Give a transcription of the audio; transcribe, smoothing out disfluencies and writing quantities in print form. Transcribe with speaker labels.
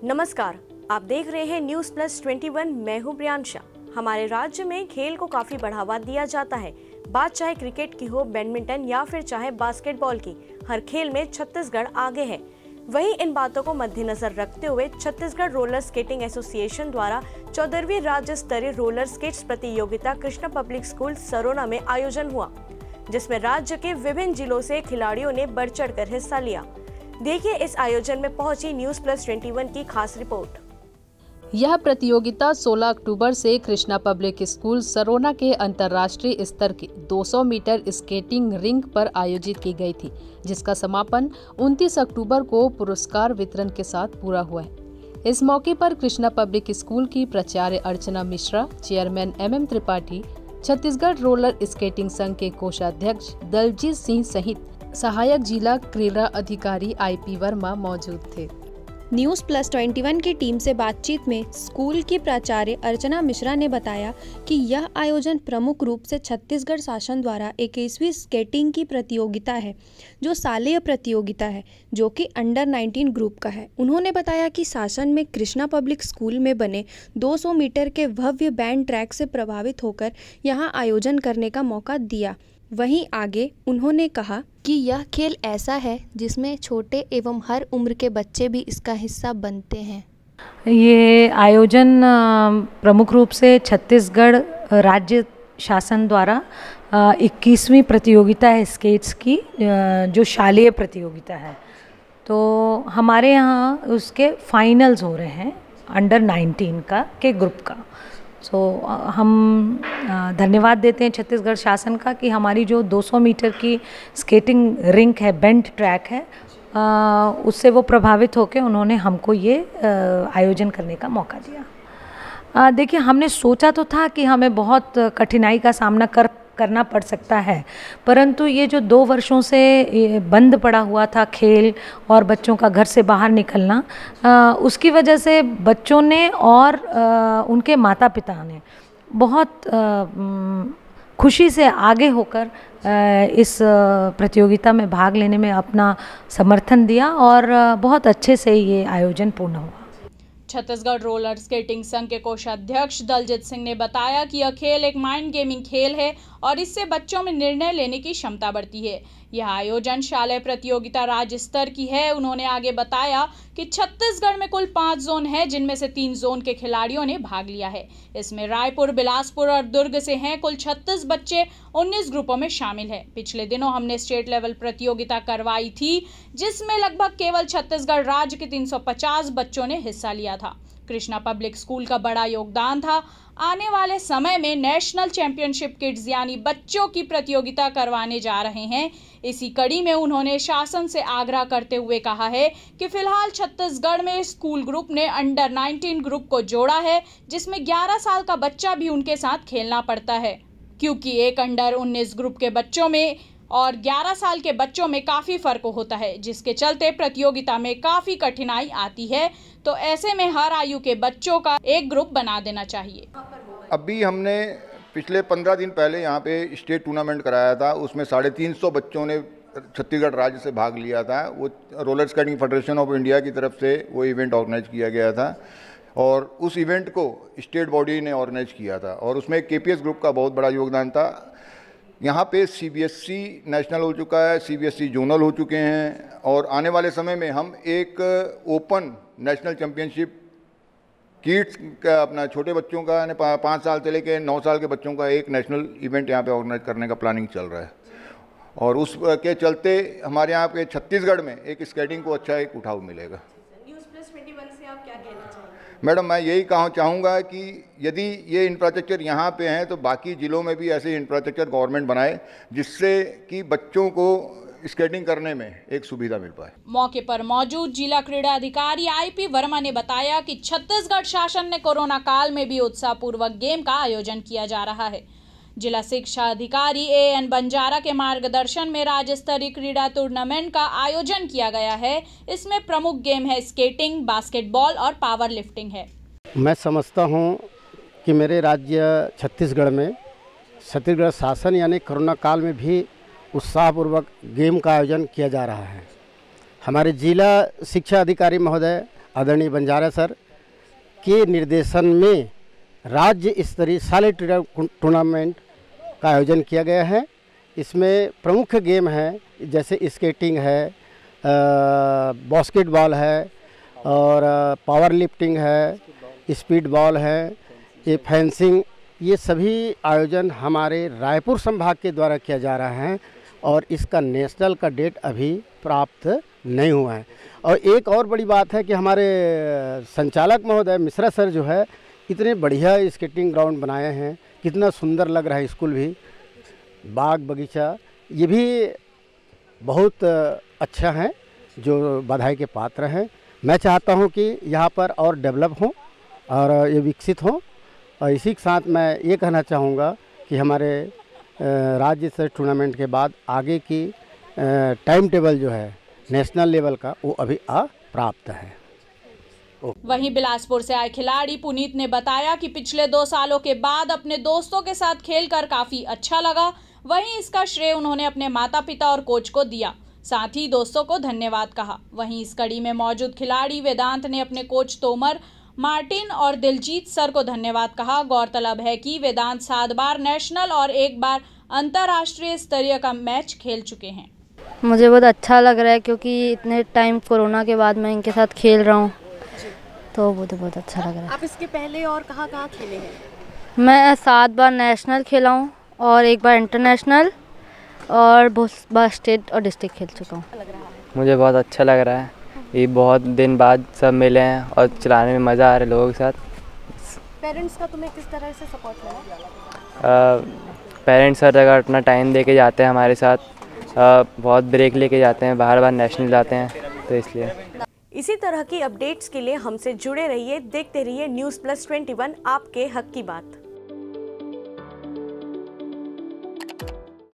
Speaker 1: नमस्कार, आप देख रहे हैं न्यूज़ प्लस 21। मैं हूं प्रियांशा। हमारे राज्य में खेल को काफी बढ़ावा दिया जाता है। बात चाहे क्रिकेट की हो, बैडमिंटन या फिर चाहे बास्केटबॉल की, हर खेल में छत्तीसगढ़ आगे है। वहीं इन बातों को मद्देनजर रखते हुए छत्तीसगढ़ रोलर स्केटिंग एसोसिएशन द्वारा 14वीं राज्य स्तरीय रोलर स्केट्स प्रतियोगिता कृष्णा पब्लिक स्कूल सरोना में आयोजन हुआ, जिसमें राज्य के विभिन्न जिलों से खिलाड़ियों ने बढ़ चढ़कर हिस्सा लिया। देखिए इस आयोजन में पहुंची न्यूज़ प्लस 21 की खास रिपोर्ट।
Speaker 2: यह प्रतियोगिता 16 अक्टूबर से कृष्णा पब्लिक स्कूल सरोना के अंतर्राष्ट्रीय स्तर की 200 मीटर स्केटिंग रिंक पर आयोजित की गई थी, जिसका समापन 29 अक्टूबर को पुरस्कार वितरण के साथ पूरा हुआ है। इस मौके पर कृष्णा पब्लिक स्कूल की प्राचार्य Archana Mishra, chairman MM Tripathi, Chhattisgarh roller skating संघ के कोषाध्यक्ष दलजीत सिंह सहित सहायक जिला क्रीड़ा अधिकारी IP वर्मा मौजूद थे।
Speaker 3: न्यूज़ प्लस 21 की टीम से बातचीत में स्कूल की प्राचार्य अर्चना मिश्रा ने बताया कि यह आयोजन प्रमुख रूप से छत्तीसगढ़ शासन द्वारा 21वीं स्केटिंग की प्रतियोगिता है, जो सालीय प्रतियोगिता है, जो कि अंडर 19 ग्रुप का है। उन्होंने बताया कि शासन में कृष्णा पब्लिक स्कूल में बने 200 मीटर के भव्य बैंड ट्रैक से प्रभावित होकर यहाँ आयोजन करने का मौका दिया। वहीं आगे उन्होंने कहा कि यह खेल ऐसा है जिसमें छोटे एवं हर उम्र के बच्चे भी इसका हिस्सा बनते हैं।
Speaker 4: ये आयोजन प्रमुख रूप से छत्तीसगढ़ राज्य शासन द्वारा 21वीं प्रतियोगिता है स्केट्स की, जो शालेय प्रतियोगिता है। तो हमारे यहाँ उसके फाइनल्स हो रहे हैं अंडर 19 के ग्रुप का। हम धन्यवाद देते हैं छत्तीसगढ़ शासन का कि हमारी जो 200 मीटर की स्केटिंग रिंक है, बेंट ट्रैक है, उससे वो प्रभावित होकर उन्होंने हमको ये आयोजन करने का मौका दिया। देखिए, हमने सोचा तो था कि हमें बहुत कठिनाई का सामना करना पड़ सकता है, परंतु ये जो 2 वर्षों से बंद पड़ा हुआ था खेल और बच्चों का घर से बाहर निकलना, उसकी वजह से बच्चों ने और उनके माता पिता ने बहुत खुशी से आगे होकर इस प्रतियोगिता में भाग लेने में अपना समर्थन दिया और बहुत अच्छे से ये आयोजन पूर्ण हुआ।
Speaker 5: छत्तीसगढ़ रोलर स्केटिंग संघ के कोषाध्यक्ष दलजीत सिंह ने बताया कि यह खेल एक माइंड गेमिंग खेल है और इससे बच्चों में निर्णय लेने की क्षमता बढ़ती है। यह आयोजन शालेय प्रतियोगिता राज्य स्तर की है। उन्होंने आगे बताया कि छत्तीसगढ़ में कुल 5 जोन है, जिनमें से 3 जोन के खिलाड़ियों ने भाग लिया है। इसमें रायपुर, बिलासपुर और दुर्ग से हैं। कुल 36 बच्चे 19 ग्रुपों में शामिल हैं। पिछले दिनों हमने स्टेट लेवल प्रतियोगिता करवाई थी, जिसमें लगभग केवल छत्तीसगढ़ राज्य के 350 बच्चों ने हिस्सा लिया था। कृष्णा पब्लिक स्कूल का बड़ा योगदान था। आने वाले समय में नेशनल चैंपियनशिप किड्स यानी बच्चों की प्रतियोगिता करवाने जा रहे हैं। इसी कड़ी में उन्होंने शासन से आग्रह करते हुए कहा है कि फिलहाल छत्तीसगढ़ में स्कूल ग्रुप ने अंडर 19 ग्रुप को जोड़ा है, जिसमें 11 साल का बच्चा भी उनके साथ खेलना पड़ता है, क्योंकि एक अंडर 19 ग्रुप के बच्चों में और 11 साल के बच्चों में काफ़ी फर्क होता है, जिसके चलते प्रतियोगिता में काफ़ी कठिनाई आती है। तो ऐसे में हर आयु के बच्चों का एक ग्रुप बना देना चाहिए।
Speaker 6: अभी हमने पिछले 15 दिन पहले यहाँ पे स्टेट टूर्नामेंट कराया था। उसमें 350 बच्चों ने छत्तीसगढ़ राज्य से भाग लिया था। वो roller skating federation of India की तरफ से वो इवेंट ऑर्गेनाइज किया गया था और उस इवेंट को स्टेट बॉडी ने ऑर्गेनाइज किया था और उसमें KPS ग्रुप का बहुत बड़ा योगदान था। यहाँ पे CBSE नेशनल हो चुका है, CBSE जोनल हो चुके हैं और आने वाले समय में हम एक ओपन नेशनल चैम्पियनशिप किड्स का, अपना छोटे बच्चों का 5 साल से लेकर 9 साल के बच्चों का एक नेशनल इवेंट यहाँ पे ऑर्गेनाइज करने का प्लानिंग चल रहा है और उस के चलते हमारे यहाँ पे छत्तीसगढ़ में एक स्केटिंग को अच्छा एक उठाव मिलेगा।
Speaker 1: न्यूज़ प्लस 21 से आप क्या कहना चाहेंगे?
Speaker 6: मैडम, मैं यही चाहूँगा कि यदि ये इंफ्रास्ट्रक्चर यहाँ पे हैं तो बाकी ज़िलों में भी ऐसे इंफ्रास्ट्रक्चर गवर्नमेंट बनाए, जिससे कि बच्चों को स्केटिंग करने में एक सुविधा मिल पाए।
Speaker 5: मौके पर मौजूद जिला क्रीड़ा अधिकारी IP वर्मा ने बताया कि छत्तीसगढ़ शासन ने कोरोना काल में भी उत्साहपूर्वक गेम का आयोजन किया जा रहा है। जिला शिक्षा अधिकारी AN बंजारा के मार्गदर्शन में राज्य स्तरीय क्रीड़ा टूर्नामेंट का आयोजन किया गया है। इसमें प्रमुख गेम है स्केटिंग, बास्केटबॉल और पावर लिफ्टिंग है।
Speaker 7: मैं समझता हूं कि मेरे राज्य छत्तीसगढ़ में छत्तीसगढ़ शासन यानी कोरोना काल में भी उत्साहपूर्वक गेम का आयोजन किया जा रहा है। हमारे जिला शिक्षा अधिकारी महोदय आदरणीय बंजारा सर के निर्देशन में राज्य स्तरीय शालेय टूर्नामेंट का आयोजन किया गया है। इसमें प्रमुख गेम है जैसे स्केटिंग है, बास्केटबॉल है और पावर लिफ्टिंग है, स्पीड बॉल है, ये फेंसिंग, ये सभी आयोजन हमारे रायपुर संभाग के द्वारा किया जा रहा है और इसका नेशनल का डेट अभी प्राप्त नहीं हुआ है। और एक और बड़ी बात है कि हमारे संचालक महोदय मिश्रा सर जो है इतने बढ़िया स्केटिंग ग्राउंड बनाए हैं, कितना सुंदर लग रहा है स्कूल भी, बाग बगीचा, ये भी बहुत अच्छा है जो बधाई के पात्र हैं। मैं चाहता हूं कि यहाँ पर और डेवलप हो और ये विकसित हो। और इसी के साथ मैं ये कहना चाहूँगा कि हमारे राज्य स्तर टूर्नामेंट के बाद आगे की टाइम टेबल जो है नेशनल लेवल का वो अभी अप्राप्त है।
Speaker 5: वहीं बिलासपुर से आए खिलाड़ी पुनीत ने बताया कि पिछले 2 सालों के बाद अपने दोस्तों के साथ खेलकर काफी अच्छा लगा। वहीं इसका श्रेय उन्होंने अपने माता पिता और कोच को दिया, साथ ही दोस्तों को धन्यवाद कहा। वहीं इस कड़ी में मौजूद खिलाड़ी वेदांत ने अपने कोच तोमर, मार्टिन और दिलजीत सर को धन्यवाद कहा। गौरतलब है कि वेदांत 7 बार नेशनल और 1 बार अंतर्राष्ट्रीय स्तरीय का मैच खेल चुके हैं।
Speaker 8: मुझे बहुत अच्छा लग रहा है क्योंकि इतने टाइम कोरोना के बाद मैं इनके साथ खेल रहा हूँ, तो मुझे बहुत अच्छा लग रहा है।
Speaker 1: आप इसके पहले और कहाँ खेले हैं?
Speaker 8: मैं 7 बार नेशनल खेला हूँ और 1 बार इंटरनेशनल और बहुत बार स्टेट और डिस्ट्रिक्ट खेल चुका हूँ।
Speaker 9: मुझे बहुत अच्छा लग रहा है, ये बहुत दिन बाद सब मिले हैं और चलाने में मज़ा आ रहा है लोगों के साथ।
Speaker 1: पेरेंट्स का तुम्हें किस तरह से सपोर्ट मिला?
Speaker 9: पेरेंट्स हर जगह अपना टाइम दे के जाते हैं हमारे साथ, बहुत ब्रेक लेके जाते हैं, बार नेशनल जाते हैं, तो इसलिए।
Speaker 1: इसी तरह की अपडेट्स के लिए हमसे जुड़े रहिए, देखते रहिए न्यूज़ प्लस 21 आपके हक की बात।